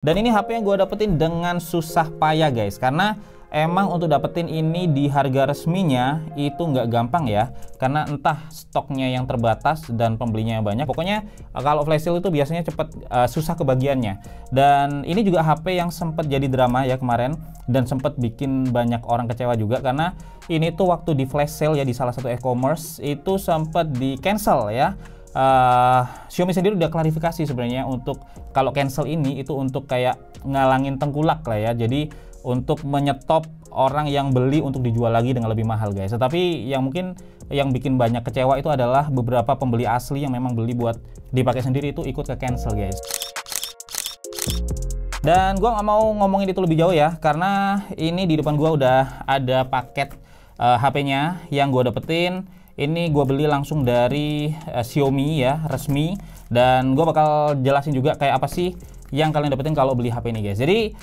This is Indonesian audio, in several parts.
Dan ini HP yang gue dapetin dengan susah payah guys, karena emang untuk dapetin ini di harga resminya itu nggak gampang ya, karena entah stoknya yang terbatas dan pembelinya yang banyak. Pokoknya kalau flash sale itu biasanya cepet susah kebagiannya. Dan ini juga HP yang sempat jadi drama ya kemarin, dan sempat bikin banyak orang kecewa juga, karena ini tuh waktu di flash sale ya di salah satu e-commerce itu sempat di cancel ya. Xiaomi sendiri udah klarifikasi sebenarnya untuk kalau cancel ini itu untuk kayak ngalangin tengkulak lah ya, jadi untuk menyetop orang yang beli untuk dijual lagi dengan lebih mahal guys. Tetapi yang mungkin yang bikin banyak kecewa itu adalah beberapa pembeli asli yang memang beli buat dipakai sendiri itu ikut ke cancel guys. Dan gua nggak mau ngomongin itu lebih jauh ya, karena ini di depan gua udah ada paket HP-nya yang gua dapetin. Ini gue beli langsung dari Xiaomi ya, resmi. Dan gue bakal jelasin juga kayak apa sih yang kalian dapetin kalau beli HP ini guys. Jadi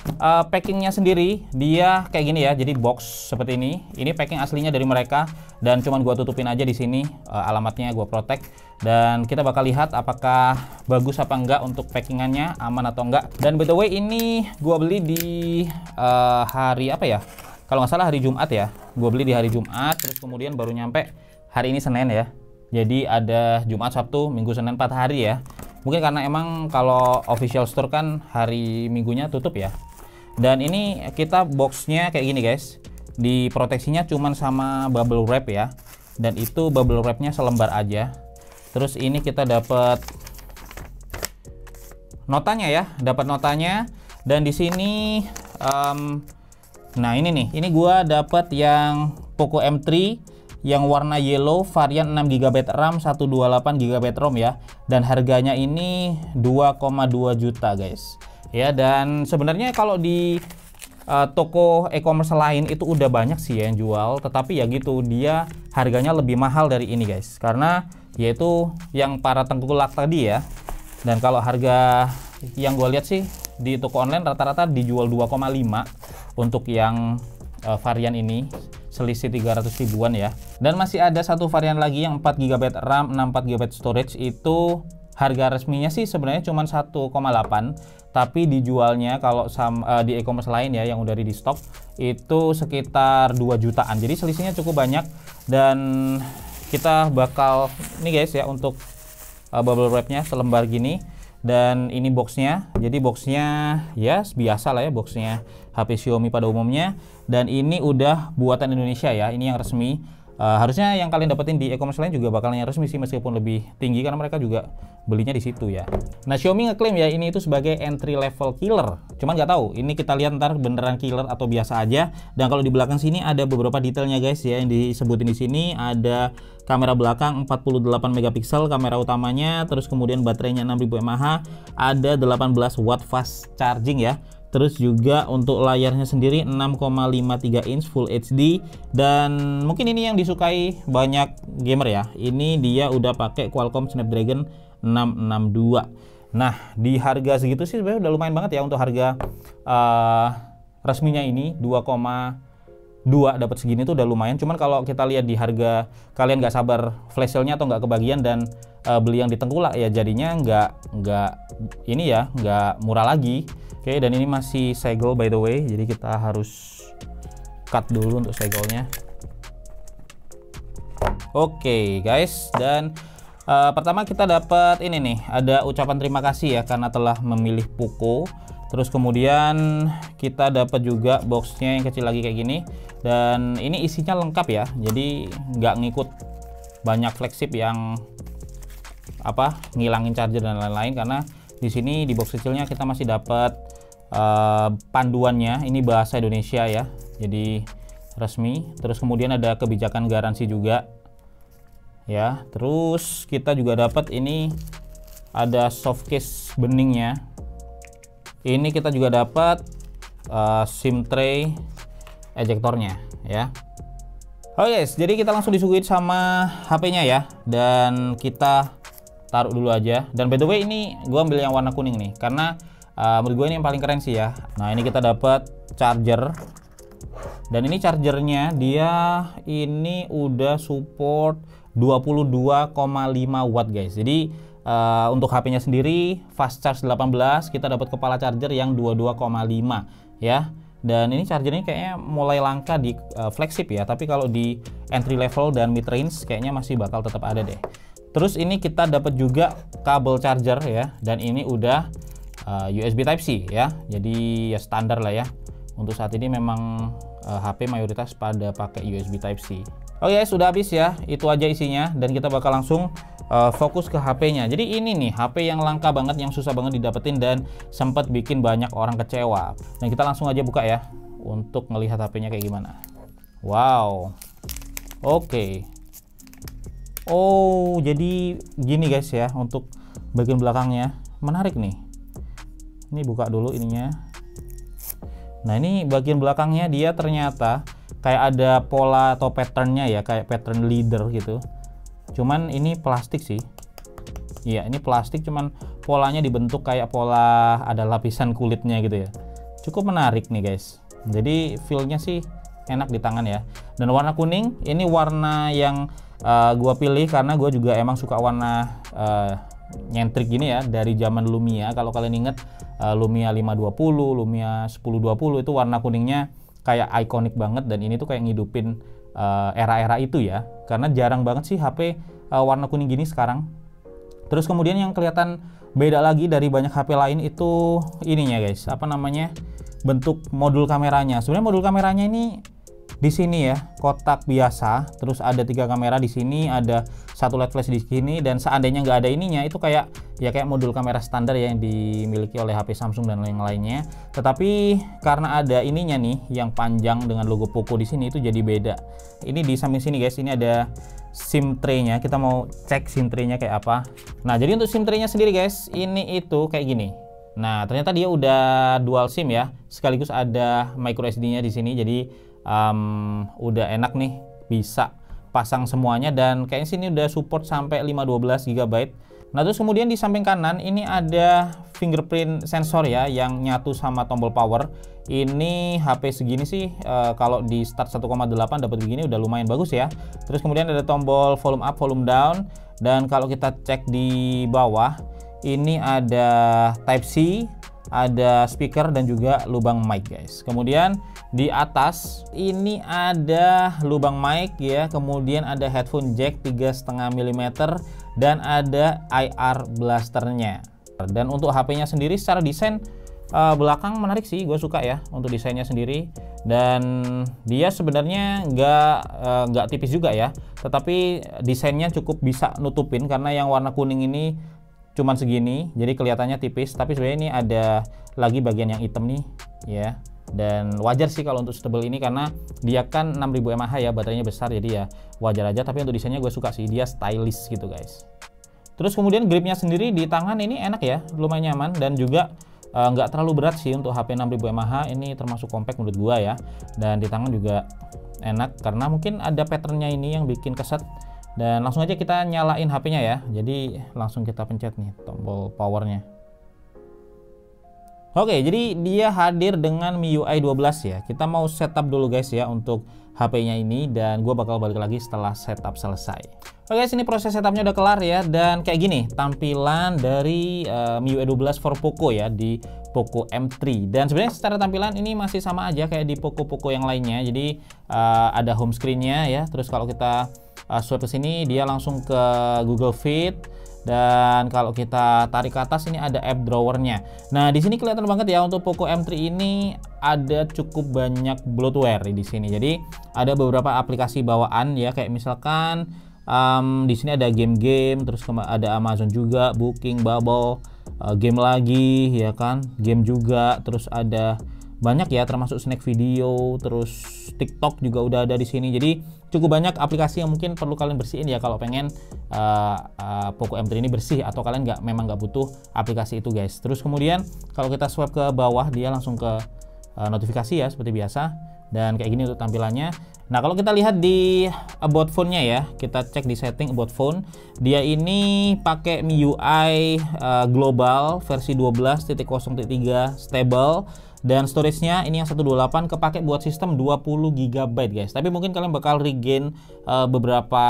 packingnya sendiri dia kayak gini ya, jadi box seperti ini. Ini packing aslinya dari mereka, dan cuman gue tutupin aja di sini alamatnya, gue protect. Dan kita bakal lihat apakah bagus apa enggak untuk packingannya, aman atau enggak. Dan by the way ini gue beli di hari apa ya? Kalau nggak salah hari Jumat ya. Gue beli di hari Jumat, terus kemudian baru nyampe hari ini Senin ya. Jadi ada Jumat, Sabtu, Minggu, Senin 4 hari ya. Mungkin karena emang kalau official store kan hari Minggunya tutup ya. Dan ini kita boxnya kayak gini guys. Di proteksinya cuman sama bubble wrap ya. Dan itu bubble wrapnya selembar aja. Terus ini kita dapat notanya ya, dapat notanya. Dan di sini nah ini nih, ini gua dapat yang Poco M3 yang warna yellow, varian 6GB RAM, 128GB ROM ya. Dan harganya ini 2,2 juta guys. Ya, dan sebenarnya kalau di toko e-commerce lain itu udah banyak sih yang jual, tetapi ya gitu, dia harganya lebih mahal dari ini guys. Karena yaitu yang para tengkulak tadi ya. Dan kalau harga yang gue lihat sih di toko online rata-rata dijual 2,5 untuk yang varian ini, selisih 300 ribuan ya. Dan masih ada satu varian lagi yang 4GB RAM, 64GB storage. Itu harga resminya sih sebenarnya cuma 1,8, tapi dijualnya kalau di e-commerce lain ya yang udah di stok itu sekitar 2 jutaan. Jadi selisihnya cukup banyak. Dan kita bakal ini guys ya, untuk bubble wrapnya selembar gini. Dan ini boxnya, jadi boxnya ya biasa lah ya, boxnya HP Xiaomi pada umumnya. Dan ini udah buatan Indonesia ya, ini yang resmi. Harusnya yang kalian dapetin di e-commerce lain juga bakal yang resmi sih, meskipun lebih tinggi karena mereka juga belinya di situ ya. Nah, Xiaomi ngeklaim ya ini itu sebagai entry level killer. Cuman nggak tahu, ini kita lihat ntar beneran killer atau biasa aja. Dan kalau di belakang sini ada beberapa detailnya guys ya yang disebutin di sini. Ada kamera belakang 48 megapiksel kamera utamanya, terus kemudian baterainya 6000 mAh, ada 18 watt fast charging ya. Terus juga untuk layarnya sendiri 6,53 inch Full HD. Dan mungkin ini yang disukai banyak gamer ya. Ini dia udah pakai Qualcomm Snapdragon 662. Nah, di harga segitu sih sebenarnya udah lumayan banget ya untuk harga resminya ini 2,2 dapat segini tuh udah lumayan. Cuman kalau kita lihat di harga, kalian nggak sabar flash sale-nya atau nggak kebagian dan beli yang di tengkulak ya, jadinya nggak ini ya, nggak murah lagi. Oke, dan ini masih segel by the way, jadi kita harus cut dulu untuk segelnya. Oke guys, dan pertama kita dapat ini nih, ada ucapan terima kasih ya karena telah memilih Poco. Terus kemudian kita dapat juga boxnya yang kecil lagi kayak gini. Dan ini isinya lengkap ya, jadi nggak ngikut banyak flagship yang apa ngilangin charger dan lain-lain. Karena di sini di box kecilnya kita masih dapat panduannya, ini bahasa Indonesia ya, jadi resmi. Terus kemudian ada kebijakan garansi juga ya. Terus kita juga dapat ini ada soft case beningnya. Ini kita juga dapat SIM tray ejektornya ya. Oke guys, jadi kita langsung disuguhin sama HP-nya ya, dan kita taruh dulu aja. Dan by the way ini gua ambil yang warna kuning nih karena menurut gue ini yang paling keren sih ya. Nah, ini kita dapat charger. Dan ini chargernya dia ini udah support 22,5 watt guys. Jadi untuk HP-nya sendiri fast charge 18, kita dapat kepala charger yang 22,5 ya. Dan ini chargernya kayaknya mulai langka di flagship ya, tapi kalau di entry level dan mid range kayaknya masih bakal tetap ada deh. Terus ini kita dapat juga kabel charger ya, dan ini udah USB Type-C ya. Jadi ya standar lah ya. Untuk saat ini memang HP mayoritas pada pakai USB Type-C. Oke, sudah habis ya. Itu aja isinya, dan kita bakal langsung fokus ke HP-nya. Jadi ini nih HP yang langka banget, yang susah banget didapetin dan sempat bikin banyak orang kecewa. Dan kita langsung aja buka ya untuk melihat HP-nya kayak gimana. Wow. Oke. Oh, jadi gini guys ya untuk bagian belakangnya. Menarik nih. Ini buka dulu ininya. Nah, ini bagian belakangnya dia ternyata kayak ada pola atau patternnya ya, kayak pattern leader gitu. Cuman ini plastik sih. Iya, ini plastik, cuman polanya dibentuk kayak pola ada lapisan kulitnya gitu ya. Cukup menarik nih guys. Jadi feel-nya sih enak di tangan ya. Dan warna kuning ini warna yang gua pilih karena gua juga emang suka warna nyentrik gini ya dari zaman Lumia. Kalau kalian inget Lumia 520, Lumia 1020 itu warna kuningnya kayak ikonik banget, dan ini tuh kayak ngidupin era-era itu ya, karena jarang banget sih HP warna kuning gini sekarang. Terus kemudian yang kelihatan beda lagi dari banyak HP lain itu ininya guys, apa namanya, bentuk modul kameranya. Sebenarnya modul kameranya ini di sini ya kotak biasa, terus ada 3 kamera di sini, ada 1 LED flash di sini, dan seandainya nggak ada ininya itu kayak modul kamera standar ya yang dimiliki oleh HP Samsung dan lain-lainnya. Tetapi karena ada ininya nih yang panjang dengan logo Poco di sini, itu jadi beda. Ini di samping sini guys, ini ada SIM tray-nya. Kita mau cek SIM tray-nya kayak apa. Nah, jadi untuk SIM tray-nya sendiri guys, ini itu kayak gini. Nah, ternyata dia udah dual SIM ya, sekaligus ada micro SD-nya di sini. Jadi udah enak nih, bisa pasang semuanya, dan kayaknya sini udah support sampai 512 GB. Nah, terus kemudian di samping kanan ini ada fingerprint sensor ya yang nyatu sama tombol power. Ini HP segini sih kalau di start 1,8 dapat begini udah lumayan bagus ya. Terus kemudian ada tombol volume up, volume down, dan kalau kita cek di bawah ini ada Type-C, ada speaker dan juga lubang mic guys. Kemudian di atas ini ada lubang mic ya, kemudian ada headphone jack 3,5 mm dan ada IR blasternya. Dan untuk HP-nya sendiri secara desain belakang menarik sih, gue suka ya untuk desainnya sendiri. Dan dia sebenarnya nggak tipis juga ya, tetapi desainnya cukup bisa nutupin karena yang warna kuning ini cuman segini, jadi kelihatannya tipis. Tapi sebenarnya ini ada lagi bagian yang hitam nih ya. Dan wajar sih kalau untuk stable ini karena dia kan 6000 mAh ya, baterainya besar, jadi ya wajar aja. Tapi untuk desainnya gue suka sih, dia stylish gitu guys. Terus kemudian gripnya sendiri di tangan ini enak ya, lumayan nyaman, dan juga nggak terlalu berat sih untuk HP 6000 mAh. Ini termasuk compact menurut gua ya. Dan di tangan juga enak karena mungkin ada patternnya ini yang bikin keset. Dan langsung aja kita nyalain HP-nya ya. Jadi langsung kita pencet nih tombol powernya. Oke, jadi dia hadir dengan MIUI 12 ya. Kita mau setup dulu guys ya untuk HP-nya ini, dan gue bakal balik lagi setelah setup selesai. Oke, sini proses setupnya udah kelar ya, dan kayak gini tampilan dari MIUI 12 for Poco ya di Poco M3. Dan sebenarnya secara tampilan ini masih sama aja kayak di Poco yang lainnya. Jadi ada home screen-nya ya. Terus kalau kita swipe ke sini dia langsung ke Google Fit. Dan kalau kita tarik ke atas ini ada app drawer-nya. Nah, di sini kelihatan banget ya untuk Poco M3 ini ada cukup banyak bloatware di sini. Jadi ada beberapa aplikasi bawaan ya, kayak misalkan di sini ada game-game, terus ada Amazon juga, Booking, Bubble, game lagi ya kan, game juga, terus ada banyak ya, termasuk snack video, terus TikTok juga udah ada di sini. Jadi cukup banyak aplikasi yang mungkin perlu kalian bersihin ya kalau pengen Poco M3 ini bersih, atau kalian memang nggak butuh aplikasi itu guys. Terus kemudian kalau kita swipe ke bawah dia langsung ke notifikasi ya seperti biasa, dan kayak gini untuk tampilannya. Nah, kalau kita lihat di about phone-nya ya, kita cek di setting about phone, dia ini pakai MIUI global versi 12.0.3 stable, Dan storage-nya ini yang 128 kepake buat sistem 20 GB guys. Tapi mungkin kalian bakal regain beberapa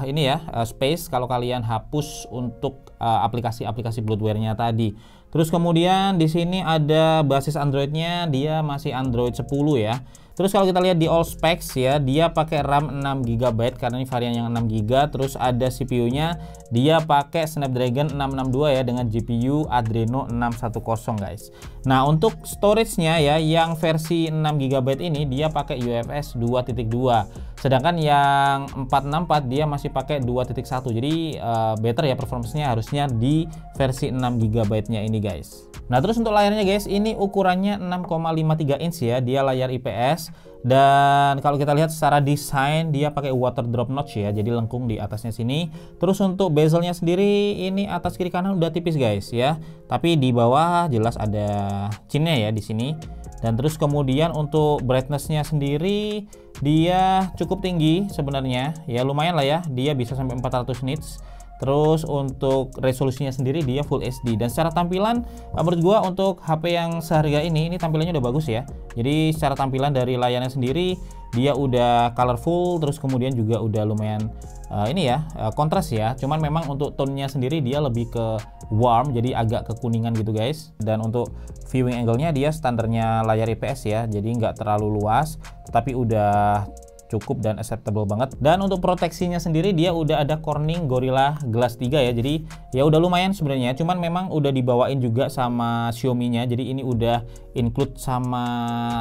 ini ya space kalau kalian hapus untuk aplikasi-aplikasi bloatware-nya tadi. Terus kemudian di sini ada basis Android-nya, dia masih Android 10 ya. Terus kalau kita lihat di all specs ya, dia pakai RAM 6 GB karena ini varian yang 6 GB. Terus ada CPU-nya, dia pakai Snapdragon 662 ya dengan GPU Adreno 610 guys. Nah, untuk storage-nya ya yang versi 6 GB ini dia pakai UFS 2.2. Sedangkan yang 464 dia masih pakai 2.1. Jadi better ya performance-nya harusnya di versi 6 GB-nya ini guys. Nah, terus untuk layarnya guys, ini ukurannya 6,53 inch ya, dia layar IPS. Dan kalau kita lihat secara desain dia pakai water drop notch ya, jadi lengkung di atasnya sini. Terus untuk bezelnya sendiri ini atas kiri kanan udah tipis guys ya, tapi di bawah jelas ada chinnya ya di sini. Dan terus kemudian untuk brightness-nya sendiri dia cukup tinggi sebenarnya ya, lumayan lah ya, dia bisa sampai 400 nits. Terus untuk resolusinya sendiri dia Full HD. Dan secara tampilan menurut gua untuk HP yang seharga ini tampilannya udah bagus ya. Jadi secara tampilan dari layarnya sendiri dia udah colorful, terus kemudian juga udah lumayan ini ya kontras ya. Cuman memang untuk tone-nya sendiri dia lebih ke warm, jadi agak kekuningan gitu guys. Dan untuk viewing angle-nya dia standarnya layar IPS ya, jadi nggak terlalu luas tapi udah cukup dan acceptable banget. Dan untuk proteksinya sendiri dia udah ada Corning Gorilla Glass 3 ya, jadi ya udah lumayan sebenarnya. Cuman memang udah dibawain juga sama Xiaomi-nya, jadi ini udah include sama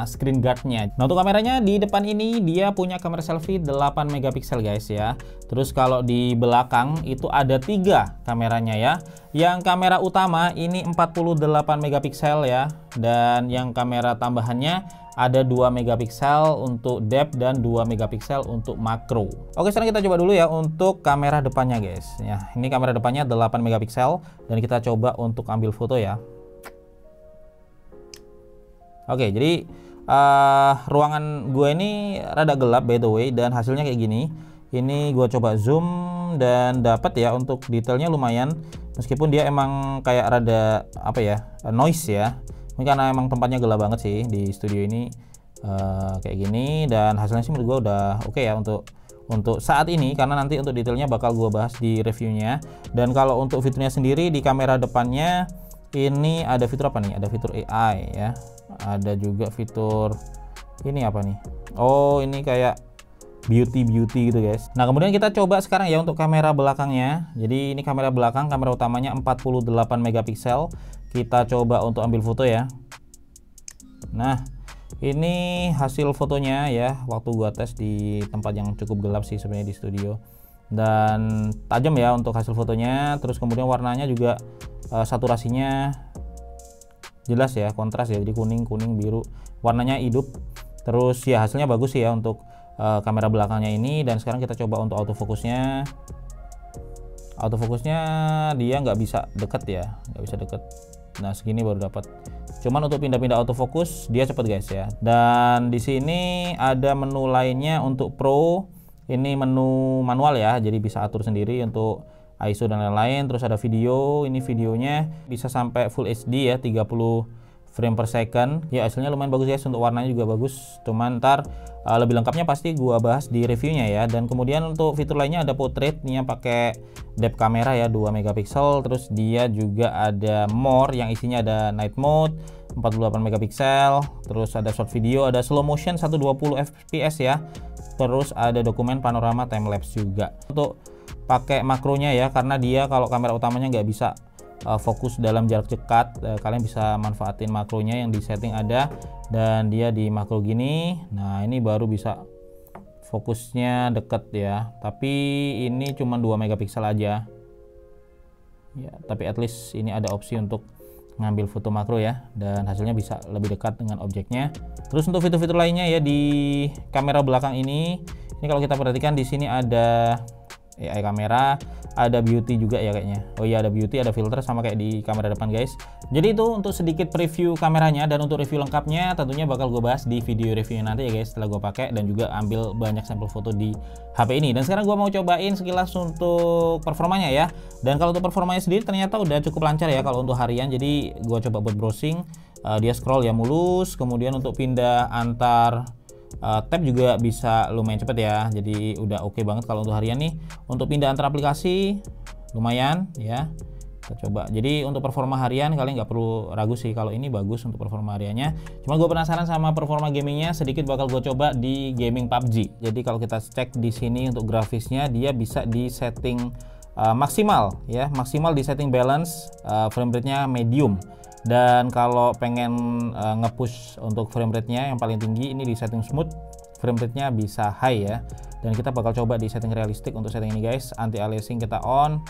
screen guard-nya. Nah, untuk kameranya di depan ini dia punya kamera selfie 8 megapiksel guys ya. Terus kalau di belakang itu ada 3 kameranya ya. Yang kamera utama ini 48 megapiksel ya, dan yang kamera tambahannya ada 2 megapiksel untuk depth dan 2 megapiksel untuk makro. Oke, sekarang kita coba dulu ya untuk kamera depannya guys. Ya, ini kamera depannya 8 megapiksel dan kita coba untuk ambil foto ya. Oke, jadi ruangan gue ini rada gelap by the way, dan hasilnya kayak gini. Ini gue coba zoom dan dapat ya untuk detailnya lumayan, meskipun dia emang kayak rada apa ya, noise ya. Ini karena emang tempatnya gelap banget sih di studio ini kayak gini, dan hasilnya sih menurut gue udah oke ya untuk saat ini, karena nanti untuk detailnya bakal gue bahas di reviewnya. Dan kalau untuk fiturnya sendiri di kamera depannya ini ada fitur apa nih? Ada fitur AI ya, ada juga fitur ini apa nih? Oh, ini kayak beauty gitu guys. Nah, kemudian kita coba sekarang ya untuk kamera belakangnya. Jadi ini kamera belakang, kamera utamanya 48 megapiksel. Kita coba untuk ambil foto ya. Nah, ini hasil fotonya ya waktu gua tes di tempat yang cukup gelap sih sebenarnya di studio. Dan tajam ya untuk hasil fotonya. Terus kemudian warnanya juga saturasinya jelas ya, kontras ya, jadi kuning biru, warnanya hidup. Terus ya hasilnya bagus sih ya untuk kamera belakangnya ini. Dan sekarang kita coba untuk autofokusnya. Autofokusnya dia nggak bisa deket ya, nggak bisa deket. Nah, segini baru dapat. Cuman untuk pindah-pindah autofokus dia cepet guys ya. Dan di sini ada menu lainnya untuk Pro. Ini menu manual ya, jadi bisa atur sendiri untuk ISO dan lain-lain. Terus ada video, ini videonya bisa sampai Full HD ya, 30 frame per second. Ya hasilnya lumayan bagus guys, untuk warnanya juga bagus. Cuman ntar lebih lengkapnya pasti gua bahas di reviewnya ya. Dan kemudian untuk fitur lainnya ada portrait, ini yang pakai depth kamera ya 2 megapiksel. Terus dia juga ada more yang isinya ada night mode 48 megapiksel. Terus ada short video, ada slow motion 120 fps ya. Terus ada dokumen panorama time lapse juga. Untuk pakai makronya ya, karena dia kalau kamera utamanya nggak bisa fokus dalam jarak dekat, kalian bisa manfaatin makronya yang di setting ada, dan dia di makro gini. Nah, ini baru bisa fokusnya deket ya, tapi ini cuma 2 megapiksel aja ya, tapi at least ini ada opsi untuk ngambil foto makro ya, dan hasilnya bisa lebih dekat dengan objeknya. Terus untuk fitur-fitur lainnya ya di kamera belakang ini kalau kita perhatikan di sini ada AI kamera, ada beauty juga ya kayaknya. Oh iya, ada beauty, ada filter sama kayak di kamera depan guys. Jadi itu untuk sedikit preview kameranya, dan untuk review lengkapnya tentunya bakal gue bahas di video review nanti ya guys, setelah gue pakai dan juga ambil banyak sampel foto di HP ini. Dan sekarang gue mau cobain sekilas untuk performanya ya. Dan kalau untuk performanya sendiri ternyata udah cukup lancar ya kalau untuk harian. Jadi gue coba buat browsing. dia scroll ya mulus. Kemudian untuk pindah antar tab juga bisa lumayan cepet ya, jadi udah oke banget kalau untuk harian nih. Untuk pindah antar aplikasi lumayan ya, kita coba. Jadi untuk performa harian kalian nggak perlu ragu sih, kalau ini bagus untuk performa hariannya. Cuma gue penasaran sama performa gamingnya, sedikit bakal gue coba di gaming PUBG. Jadi kalau kita cek di sini untuk grafisnya, dia bisa di setting maksimal ya, maksimal di setting balance, frame rate-nya medium. Dan kalau pengen nge-push untuk frame rate-nya yang paling tinggi, ini di setting smooth, frame rate-nya bisa high ya. Dan kita bakal coba di setting realistik untuk setting ini guys. Anti aliasing kita on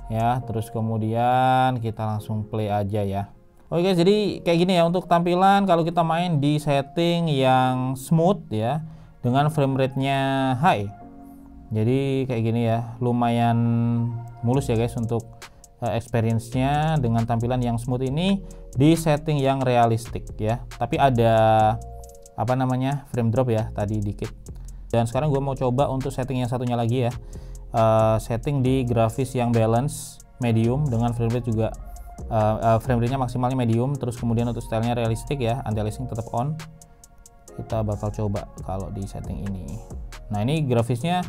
ya, terus kemudian kita langsung play aja ya. Oke guys, jadi kayak gini ya untuk tampilan kalau kita main di setting yang smooth ya, dengan frame rate-nya high. Jadi kayak gini ya, lumayan mulus ya guys untuk experience-nya dengan tampilan yang smooth ini di setting yang realistik ya. Tapi ada apa namanya, frame drop ya tadi dikit. Dan sekarang gue mau coba untuk setting yang satunya lagi ya, setting di grafis yang balance medium dengan frame rate juga frame rate-nya maksimalnya medium. Terus kemudian untuk stylenya realistik ya, anti aliasing tetap on. Kita bakal coba kalau di setting ini. Nah ini grafisnya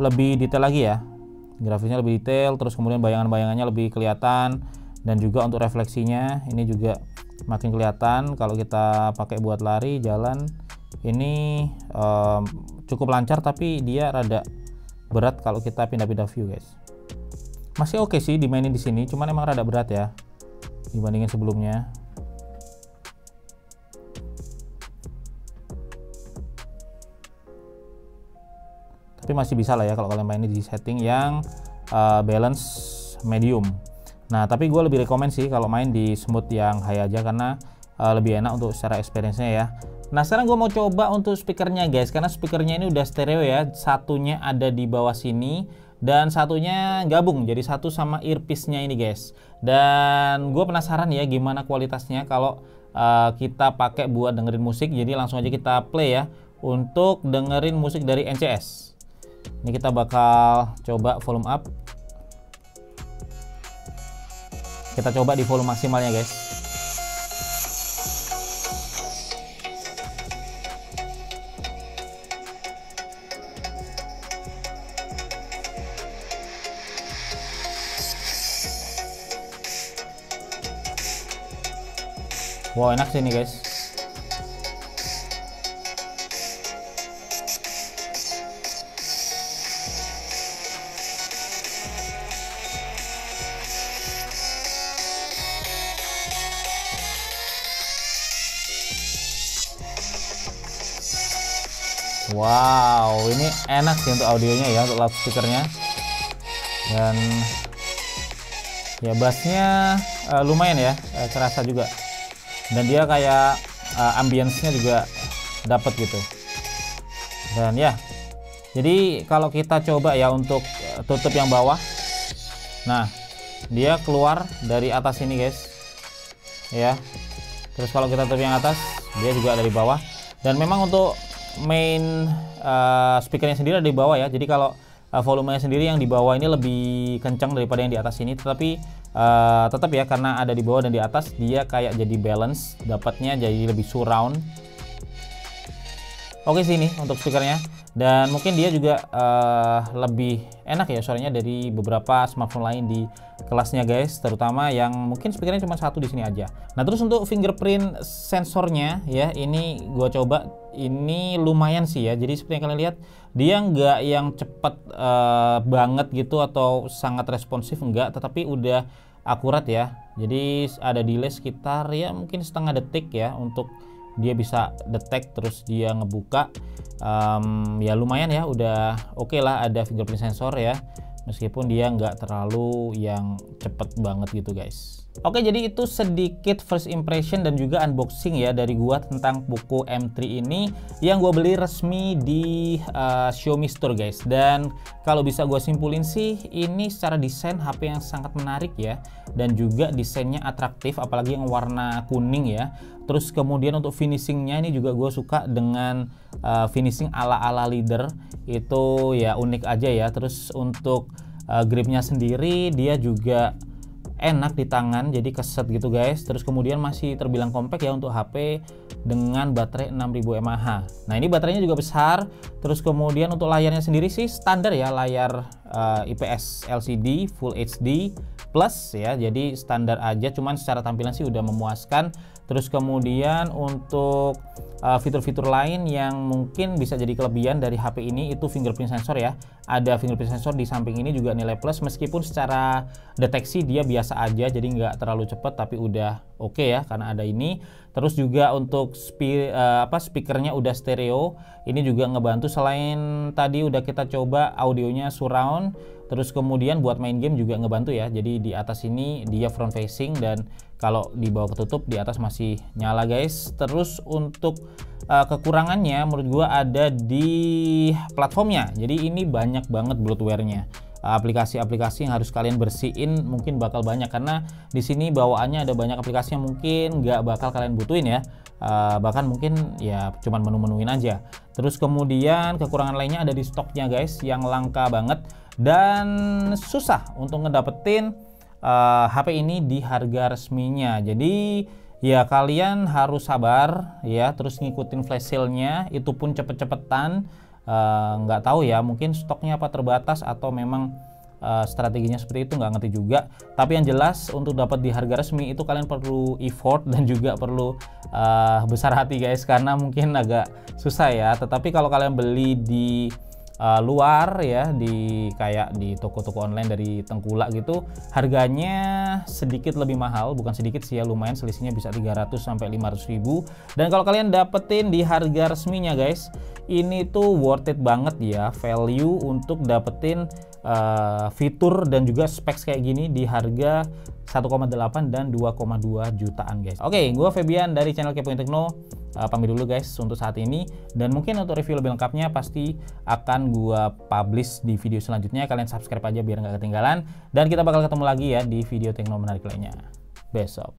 lebih detail lagi ya, grafisnya lebih detail, terus kemudian bayangan-bayangannya lebih kelihatan, dan juga untuk refleksinya ini juga makin kelihatan. Kalau kita pakai buat lari jalan ini cukup lancar, tapi dia rada berat kalau kita pindah-pindah view guys. Masih oke sih dimainin di sini, cuman emang rada berat ya dibandingin sebelumnya. Tapi masih bisa lah ya kalau kalian mainin di setting yang balance medium. Nah tapi gue lebih rekomen sih kalau main di smooth yang high aja, karena lebih enak untuk secara experience-nya ya. Nah sekarang gue mau coba untuk speakernya guys, karena speakernya ini udah stereo ya, satunya ada di bawah sini dan satunya gabung jadi satu sama earpiece-nya ini guys. Dan gue penasaran ya gimana kualitasnya kalau kita pakai buat dengerin musik. Jadi langsung aja kita play ya untuk dengerin musik dari NCS. Ini kita bakal coba volume up. Kita coba di volume maksimalnya guys. Wow enak sih ini guys. Wow, ini enak sih untuk audionya ya, untuk loudspeakernya. Dan ya bassnya lumayan ya, kerasa juga. Dan dia kayak ambience-nya juga dapat gitu. Dan ya, jadi kalau kita coba ya untuk tutup yang bawah, nah dia keluar dari atas ini guys, ya. Terus kalau kita tutup yang atas, dia juga dari bawah. Dan memang untuk main speakernya sendiri ada di bawah ya. Jadi kalau volumenya sendiri yang di bawah ini lebih kencang daripada yang di atas ini, tetapi tetap ya karena ada di bawah dan di atas dia kayak jadi balance, dapatnya jadi lebih surround. Oke sih ini untuk speakernya, dan mungkin dia juga lebih enak ya suaranya dari beberapa smartphone lain di kelasnya guys, terutama yang mungkin speakernya cuma satu di sini aja. Nah terus untuk fingerprint sensornya ya, ini gua coba, ini lumayan sih ya. Jadi seperti yang kalian lihat, dia nggak yang cepet banget gitu atau sangat responsif, enggak, tetapi udah akurat ya. Jadi ada delay sekitar ya mungkin setengah detik ya untuk dia bisa detect terus dia ngebuka. Ya lumayan ya, udah oke lah ada fingerprint sensor ya, meskipun dia nggak terlalu yang cepet banget gitu guys. Oke, jadi itu sedikit first impression dan juga unboxing ya dari gua tentang Poco M3 ini yang gua beli resmi di Xiaomi Store guys. Dan kalau bisa gua simpulin sih, ini secara desain HP yang sangat menarik ya, dan juga desainnya atraktif, apalagi yang warna kuning ya. Terus kemudian untuk finishingnya ini juga gue suka dengan finishing ala-ala leader, itu ya unik aja ya. Terus untuk gripnya sendiri dia juga enak di tangan, jadi keset gitu guys. Terus kemudian masih terbilang compact ya untuk HP dengan baterai 6000 mAh. Nah ini baterainya juga besar. Terus kemudian untuk layarnya sendiri sih standar ya, layar IPS LCD Full HD Plus ya, jadi standar aja, cuman secara tampilan sih udah memuaskan. Terus kemudian untuk fitur-fitur lain yang mungkin bisa jadi kelebihan dari HP ini itu fingerprint sensor ya. Ada fingerprint sensor di samping ini juga nilai plus, meskipun secara deteksi dia biasa aja, jadi nggak terlalu cepat, tapi udah oke ya karena ada ini. Terus juga untuk speakernya udah stereo, ini juga ngebantu. Selain tadi udah kita coba audionya surround, terus kemudian buat main game juga ngebantu ya. Jadi di atas ini dia front facing, dan kalau di bawah ketutup, di atas masih nyala guys. Terus untuk kekurangannya menurut gua ada di platformnya. Jadi ini banyak banget bloatware-nya. Aplikasi-aplikasi yang harus kalian bersihin mungkin bakal banyak, karena di sini bawaannya ada banyak aplikasi yang mungkin nggak bakal kalian butuhin ya. Bahkan mungkin ya cuman menu-menuin aja. Terus kemudian kekurangan lainnya ada di stoknya guys, yang langka banget dan susah untuk ngedapetin HP ini di harga resminya. Jadi ya kalian harus sabar ya, terus ngikutin flash sale-nya, itu pun cepet-cepetan. Nggak tahu ya, mungkin stoknya apa terbatas atau memang strateginya seperti itu, nggak ngerti juga. Tapi yang jelas untuk dapat di harga resmi itu kalian perlu effort dan juga perlu besar hati guys, karena mungkin agak susah ya. Tetapi kalau kalian beli di luar ya, di kayak di toko-toko online dari Tengkulak gitu, harganya sedikit lebih mahal, bukan sedikit sih ya, lumayan, selisihnya bisa 300 sampai 500 ribu. Dan kalau kalian dapetin di harga resminya guys, ini tuh worth it banget ya, value untuk dapetin fitur dan juga specs kayak gini di harga 1,8 dan 2,2 jutaan guys. Oke, gua Febian dari channel Kepoin Tekno. Pamit dulu guys untuk saat ini, dan mungkin untuk review lebih lengkapnya pasti akan gua publish di video selanjutnya. Kalian subscribe aja biar nggak ketinggalan, dan kita bakal ketemu lagi ya di video tekno menarik lainnya besok.